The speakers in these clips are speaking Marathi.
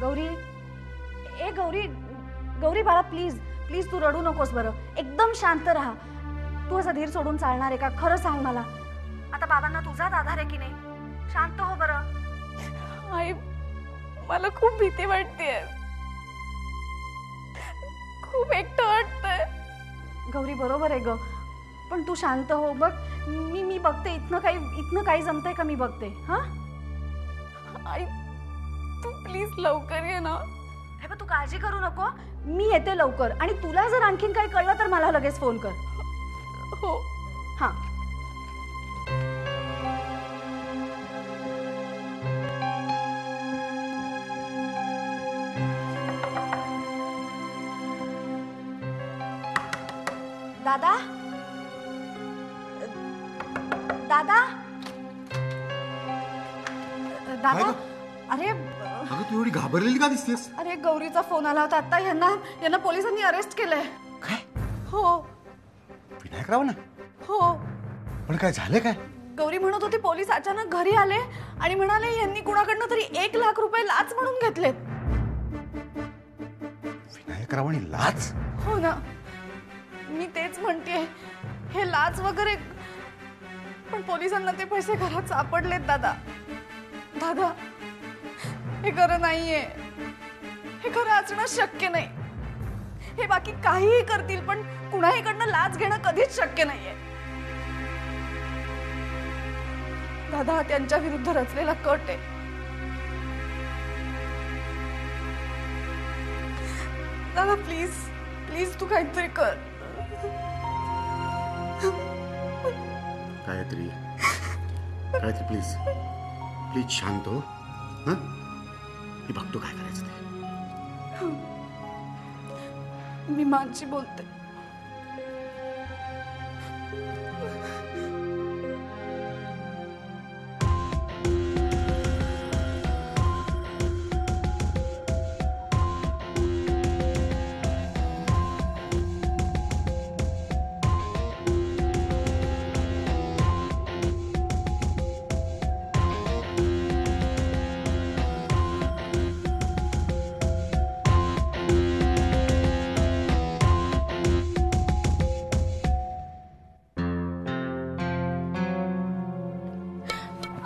गौरी, ए गौरी, गौरी बाळा प्लीज प्लीज तू रडू नकोस बरं, एकदम शांत राहा. तू असा धीर सोडून चालणार आहे का? खरं सांग मला. आता बाबांना तुझाच आधार आहे की नाही? शांत हो बरं. आई, मला खूप भीती वाटतेय, खूप एकटं वाटतंय. गौरी बरोबर आहे ग, पण तू शांत हो. बघ मी बघते, इथनं काही जमतंय का मी बघते. हा आई, तू प्लीज लवकर ये ना. हे बघ, तू काळजी करू नको, मी येते लवकर. आणि तुला जर आणखीन काही कळलं तर मला लगेच फोन कर. हो. हा. दादा, दादा, दादा. अरे अगं तू एवढी घाबरलेली का दिसतेस? अरे गौरीचा फोन आला होता आता. यांना पोलिसांनी अरेस्ट केलंय. काय? हो. विनायकराव ना? हो. पण काय झालं काय? गौरी म्हणत होती पोलीस अचानक घरी आले आणि म्हणाले यांनी कुणाकडनं तरी 1 लाख रुपये लाच म्हणून घेतलेत. विनायकरावांनी लाच? हो ना, मी तेच म्हणतेय, हे लाच वगैरे. पण पोलिसांना ते पैसे घरात सापडलेत दादा. दादा, हे खरं नाहीये. हे खरं असणं शक्य नाही. हे बाकी काहीही करतील पण कुणाहीकडनं लाच घेणं कधीच शक्य नाहीये. दादा, त्यांच्या विरुद्ध रचलेला कट आहे. दादा प्लीज प्लीज तू काहीतरी कर. गायत्री, गायत्री प्लीज प्लीज शांत हो. मी बघतो काय करायचं ते. मी मानसी बोलते.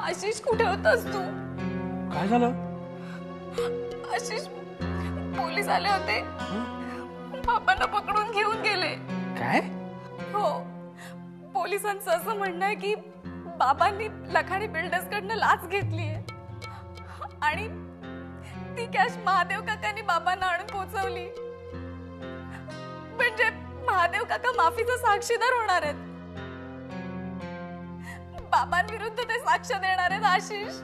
आशिष, कुठे होतास तू? काय झालं? आशिष, पोलीस आले होते, बाबांना पकडून घेऊन गेले. काय? हो, पोलिसांचं असं म्हणणं आहे की बाबांनी लखानी बिल्डर्स कडनं लाच घेतलीये आणि ती कॅश महादेव काकांनी बाबांना आणून पोहोचवली. म्हणजे महादेव काका माफीचा साक्षीदार होणार आहेत. बाबांविरुद्ध ते साक्ष देणार आहेत आशिष.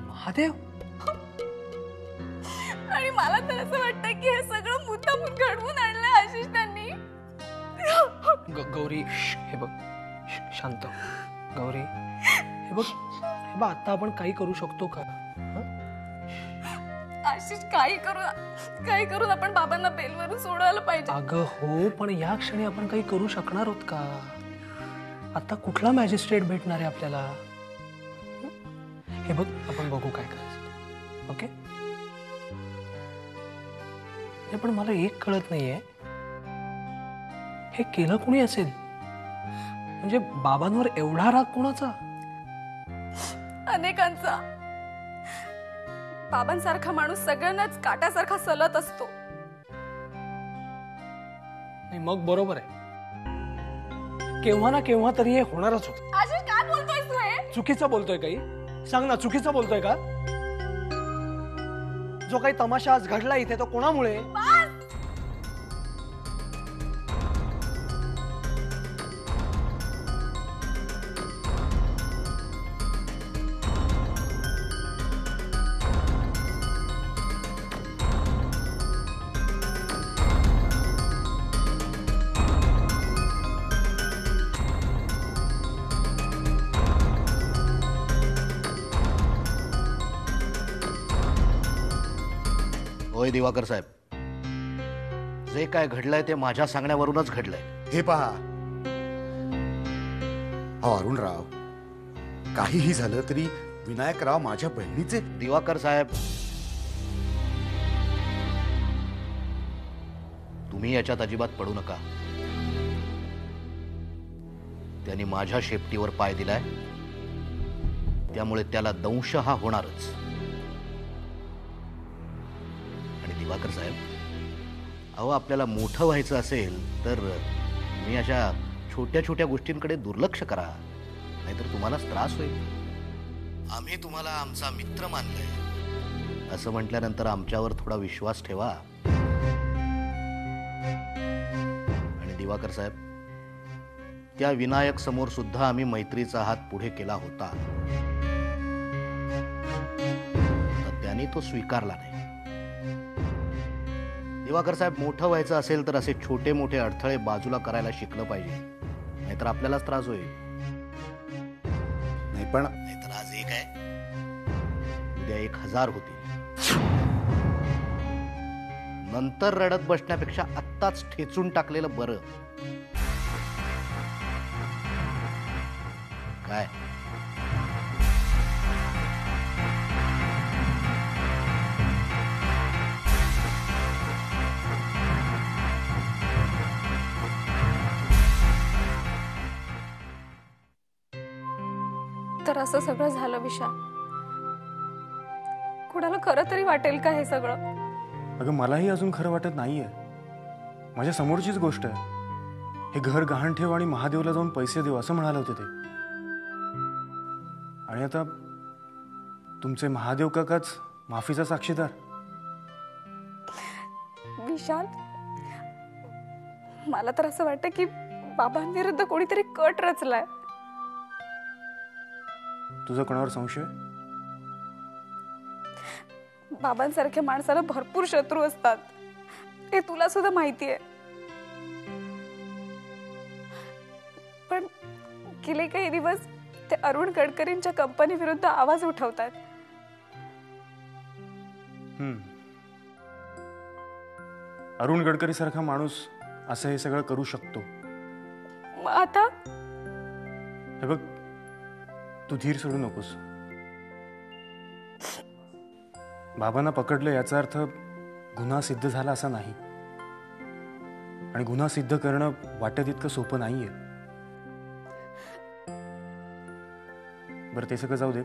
महादेव? आणि मला तर असं वाटतं की हे सगळं मुद्दामून घडवून आणलंय आशिष त्यांनी. गौरी, हे बघ, शांत. गौरी, हे बघ, आता आपण काही करू शकतो का? आशिष, काही करून आपण बाबांना बेलवरून सोडवायला पाहिजे. अगं हो, पण या क्षणी आपण काही करू शकणार आहोत का? आता कुठला मॅजिस्ट्रेट भेटणार आहे आपल्याला? हे बघ, आपण बघू काय करायचं. ओके? पण मला एक कळत नाहीये, हे केलं कोणी असेल? म्हणजे बाबांवर एवढा राग कोणाचा? अनेकांचा. बाबांसारखा माणूस सगळ्यांनाच काट्यासारखा सलत असतो. नाही, मग बरोबर आहे, केव्हा ना केव्हा तरी हे होणारच होत. आशिष, काय बोलतोयस तू? हे चुकीचं बोलतोय काही? सांग ना, चुकीचं बोलतोय का? जो काही तमाशा आज घडला इथे तो कोणामुळे? होय दिवाकर साहेब, जे काय घडलंय ते माझ्या सांगण्यावरूनच घडलंय. हे पहा अरुणराव, काहीही झालं तरी विनायकराव माझ्या बहिणीचे. दिवाकर साहेब, तुम्ही याच्यात अजिबात पडू नका. त्यांनी माझ्या शेपटीवर पाय दिलाय, त्यामुळे त्याला दंश हा होणारच. आणि दिवाकर साहेब, अहो आपल्याला मोठं व्हायचं असेल तर मी अशा छोट्या छोट्या गोष्टींकडे दुर्लक्ष करा, नाहीतर तुम्हालाच त्रास होईल. आम्ही तुम्हाला आमचा मित्र मानलंय असं म्हटल्यानंतर आमच्यावर थोडा विश्वास ठेवा. आणि दिवाकर साहेब, त्या विनायक समोर सुद्धा आम्ही मैत्रीचा हात पुढे केला होता, तर त्याने तो स्वीकारला नाही. दिवाकर साहेब, मोठं व्हायचं असेल तर असे छोटे मोठे अडथळे बाजूला करायला शिकलं पाहिजे, नाहीतर आपल्यालाच त्रास होईल. नाहीतर आज एक आहे, उद्या 1000 होतील. नंतर रडत बसण्यापेक्षा आत्ताच ठेचून टाकलेलं बरं. काय तर असं सगळं झालं विशाल. कुणाला खरं तरी वाटेल का हे सगळं? अगं मलाही अजून खरं वाटत नाहीये. माझ्या समोरचीच गोष्ट आहे. हे घर गहाण ठेव आणि महादेवला जाऊन पैसे देऊ असं म्हणाले होते ते. आणि आता तुमचे महादेव काकाच माफीचा साक्षीदार. विशाल, मला तर असं वाटतं की बाबांविरुद्ध कोणीतरी कट रचलाय. तुझा कोणावर संशय? बाबांसारख्या माणसाला भरपूर शत्रू असतात, हे तुला सुद्धा माहितीये. पण गेले काही दिवस ते अरुण गडकरींच्या कंपनी विरुद्ध आवाज उठवतात. अरुण गडकरी सारखा माणूस असं हे सगळं करू शकतो. मग आता हे बघ, तू धीर सोडू नकोस. बाबांना पकडलं याचा अर्थ गुन्हा सिद्ध झाला असा नाही. आणि गुन्हा सिद्ध करणं वाटत इतकं सोपं नाहीये. बरं, ते सगळं जाऊ दे.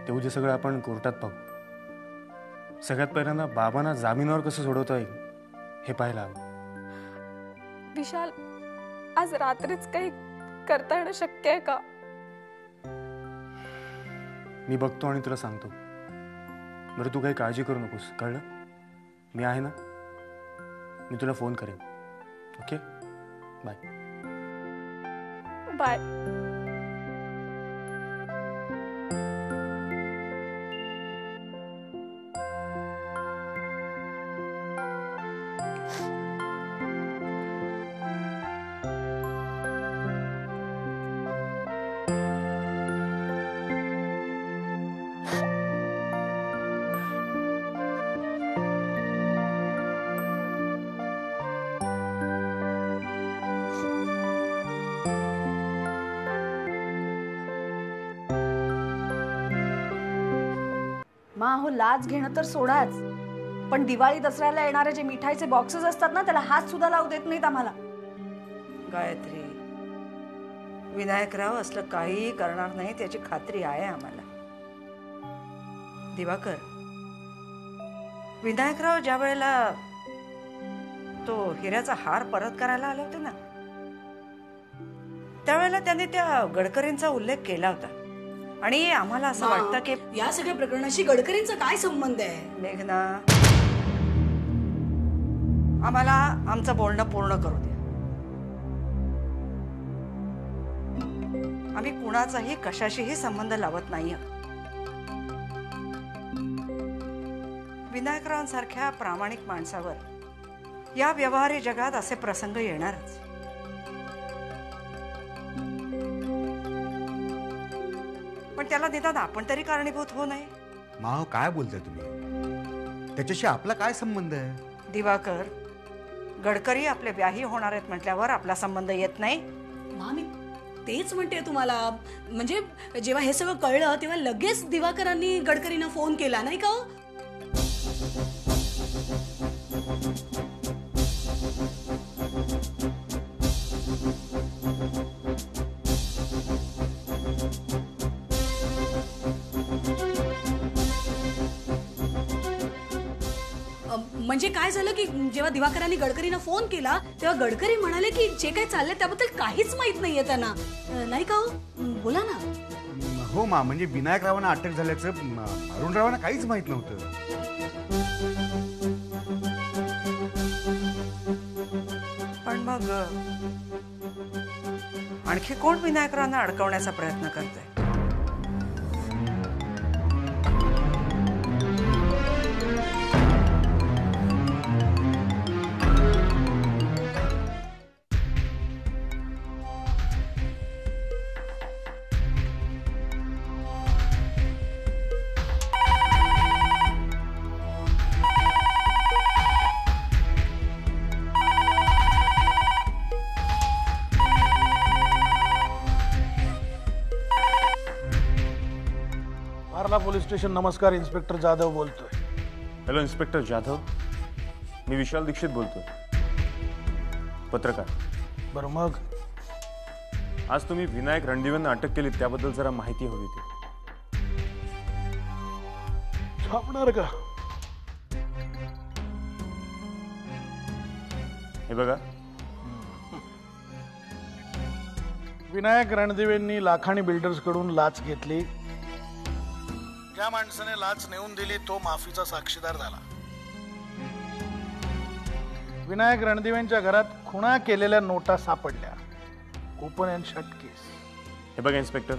ते उद्या सगळं आपण कोर्टात पाहू. सगळ्यात पहिल्यांदा बाबांना जामिनावर कसं सोडवता येईल हे पाहायला हवं. विशाल, आज रात्रीच काही करता येणं शक्य आहे का? मी बघतो आणि तुला सांगतो. बरं, तू काही काळजी करू नकोस, कळलं? मी आहे ना, मी तुला फोन करेन. Okay, bye. बाय. मा हो, लाच घेणं तर सोडाच, पण दिवाळी दसऱ्याला येणारे जे मिठाईचे बॉक्सेस असतात ना, त्याला हात सुद्धा लावू देत नाहीत आम्हाला. गायत्री, विनायकराव असलं काहीही करणार नाही त्याची खात्री आहे आम्हाला. दिवाकर, विनायकराव ज्या वेळेला तो हिऱ्याचा हार परत करायला आले होते ना, त्यावेळेला त्यांनी त्या गडकरींचा उल्लेख केला होता. आणि आम्हाला असं वाटतं की या सगळ्या प्रकरणाशी गडकरींचा काय संबंध आहे? मेघना, आम्हाला आमचं बोलणं पूर्ण करू द्या. आम्ही कुणाचाही कशाशीही संबंध लावत नाही. विनायकरावांसारख्या प्रामाणिक माणसावर या व्यवहारी जगात असे प्रसंग येणारच. पण त्याला निदान आपण तरी कारणीभूत होऊ नये. माव, काय बोलताय तुम्ही? त्याच्याशी आपला काय संबंध आहे? दिवाकर, गडकरी आपले व्याही होणार आहेत म्हटल्यावर आपला संबंध येत नाही. मी तेच म्हणते तुम्हाला. म्हणजे जेव्हा हे सगळं कळलं तेव्हा लगेच दिवाकरांनी गडकरींना फोन केला नाही का? म्हणजे काय झालं की जेव्हा दिवाकरांनी गडकरींना फोन केला तेव्हा गडकरी म्हणाले की जे काही चाललंय त्याबद्दल काहीच माहित नाहीये त्यांना. नाही का हो? बोला ना. हो मा, म्हणजे विनायकरावांना अटक झाल्याचं अरुणरावांना काहीच माहित नव्हतं. पण मग आणखी कोण विनायकरावांना अडकवण्याचा प्रयत्न करतंय? Police station. नमस्कार, इन्स्पेक्टर जाधव बोलतोय. हॅलो इन्स्पेक्टर जाधव, मी विशाल दीक्षित बोलतोय, पत्रकार. बरं, मग आज तुम्ही विनायक रणदिवेंना अटक केली त्याबद्दल जरा माहिती हवी होती. छापणार का? हे बघा, विनायक रणदिवेंनी लाखाणी बिल्डर्स कडून लाच घेतली. ज्या माणसाने लाच नेऊन दिली तो माफीचा साक्षीदार झाला. विनायक रणदिवेंच्या घरात खुणा केलेल्या नोटा सापडल्या. ओपन अँड शट केस. हे बघा इन्स्पेक्टर,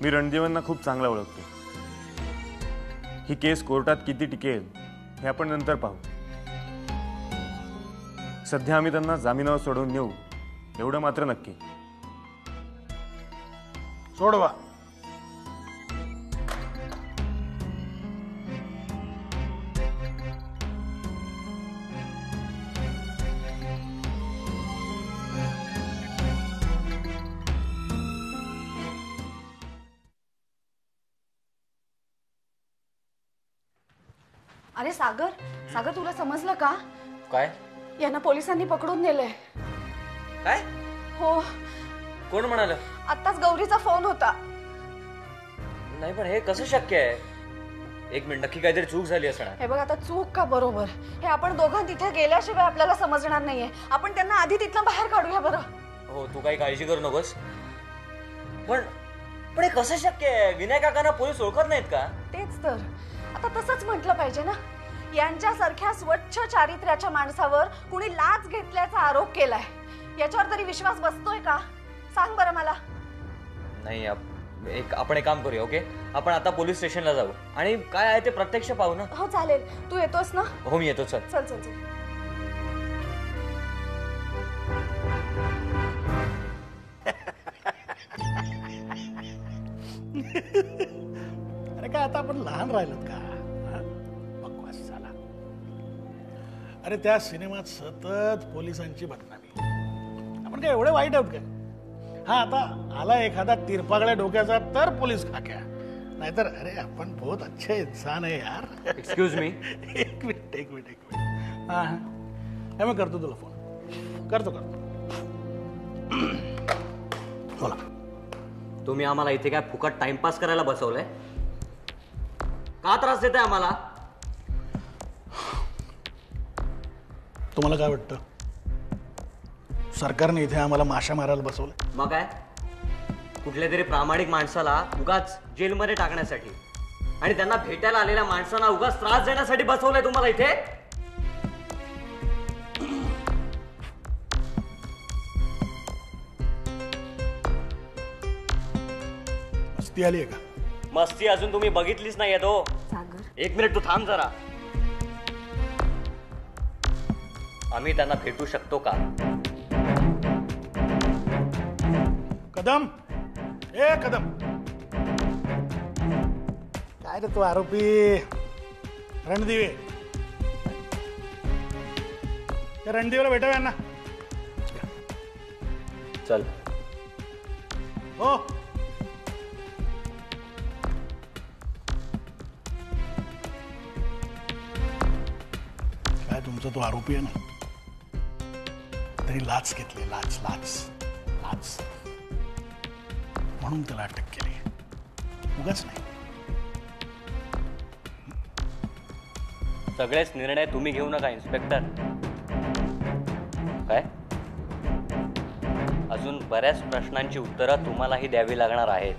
मी रणदिवेंना खूप चांगला ओळखतो. ही केस कोर्टात किती टिकेल हे आपण नंतर पाहू. सध्या आम्ही त्यांना जामिनावर सोडवून नेऊ एवढं मात्र नक्की. सोडवा. अरे सागर, सागर तुला समजलं का? काय? यांना पोलिसांनी पकडून नेलंय. काय? हो. कोण म्हणाल? आत्ताच गौरीचा फोन होता. नाही पण हे कसं शक्य आहे? एक मिनिट, नक्की काहीतरी चूक झाली असणार. हे बघ, आता चूक का बरोबर हे आपण दोघं तिथे गेल्याशिवाय आपल्याला समजणार नाहीये. आपण त्यांना आधी तिथनं बाहेर काढूया बरं. हो, तू काही काळजी करू नकोस. पण हे कसं शक्य आहे? विनायक काकांना पोलीस ओळखत नाहीत का? तेच तर, आता तसंच म्हटलं पाहिजे ना. यांच्यासारख्या स्वच्छ चारित्र्याच्या माणसावर कुणी लाच घेतल्याचा आरोप केलाय. याच्यावर तरी विश्वास बसतोय का? सांग बरं मला. नाही, आपण एक काम करूया. ओके, आपण आता पोलीस स्टेशनला जाऊ आणि काय आहे ते प्रत्यक्ष पाहू ना. हो चालेल. तू येतोस ना? हो, मी येतो. चल चल चल चल. अरे काय आता आपण लहान राहिलोत का? बकवास झाला. अरे त्या सिनेमात सतत पोलिसांची बदनामी. आपण काय एवढे वाईट आहोत का? हा, आता आला एखादा तिरपागळ्या डोक्याचा तर पोलीस खाक्या, नाहीतर अरे आपण बहुत अच्छे इंसान आहे यार. Excuse me. एक मिनिट. हा हा, मी करतो तुला फोन. करतो. बोला. तुम्ही आम्हाला इथे काय फुकट टाइमपास करायला बसवलंय? का त्रास देताय आम्हाला? तुम्हाला काय वाटतं? सरकारने इथे आम्हाला माशा मारायला बसवलं? मग काय, कुठल्या तरी प्रामाणिक माणसाला उगाच जेलमध्ये टाकण्यासाठी आणि त्यांना भेटायला आलेल्या माणसांना उगाच त्रास देण्यासाठी बसवलंय तुम्हाला इथे? मस्ती आली आहे का? मस्ती अजून तुम्ही बघितलीच नाहीये. तो एक मिनिट, तू थांब जरा. आम्ही त्यांना भेटू शकतो का? कदम, ए कदम, काय रे तो आरोपी रणदिवे? त्या रणदिवेला भेटाव्या ना. चल. हो. काय तुमचा तो आरोपी आहे ना, तरी लाच घेतली. लाच म्हणून त्याला अटक केली. उगाच नाही. सगळेच निर्णय तुम्ही घेऊ नका इन्स्पेक्टर. काय? अजून बऱ्याच प्रश्नांची उत्तरं तुम्हालाही द्यावी लागणार आहेत.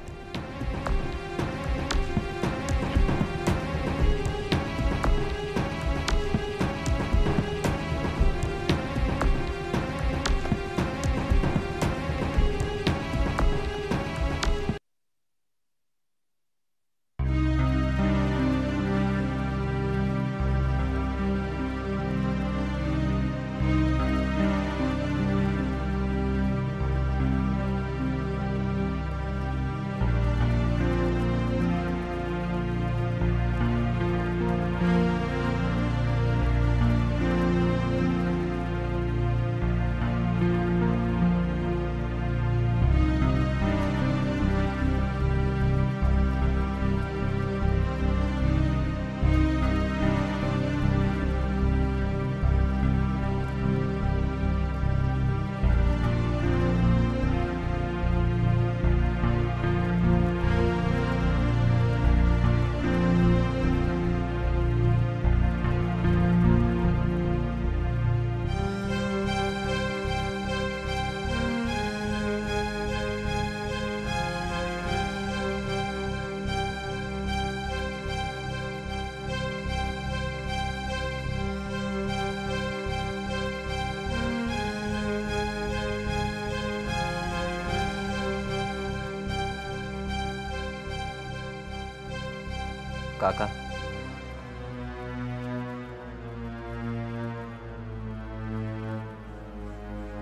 काका,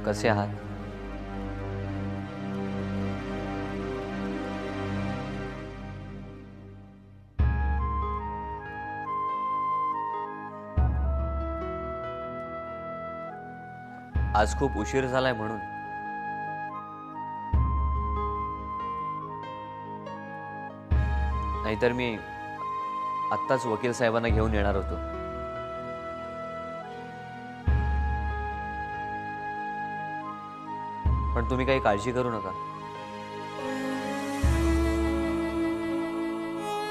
कसे आहात? आज खूप उशीर झालाय म्हणून. नाहीतर मी आत्ताच वकील साहेबांना घेऊन येणार होतो. पण तुम्ही काही काळजी करू नका.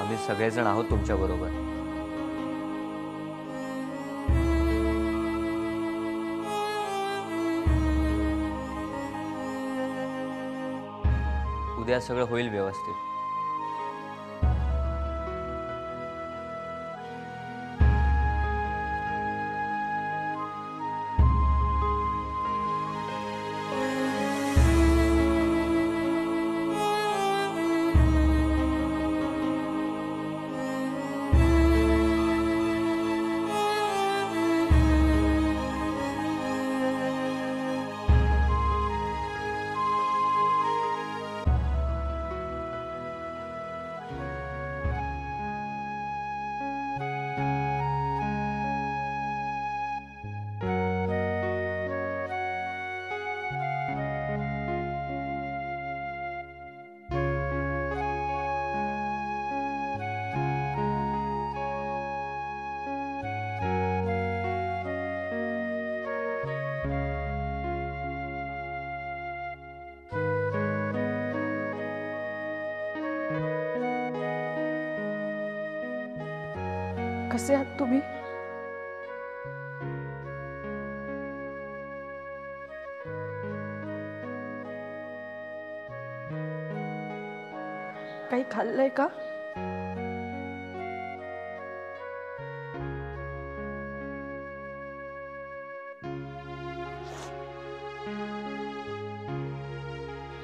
आम्ही सगळेजण आहोत तुमच्या बरोबर. उद्या सगळं होईल व्यवस्थित. कसे आहात तुम्ही? काही खाल्लंय का?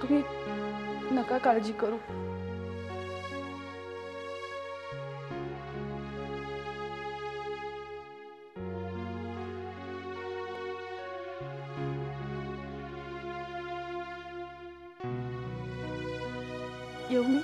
तुम्ही नका काळजी करू. येऊ मी?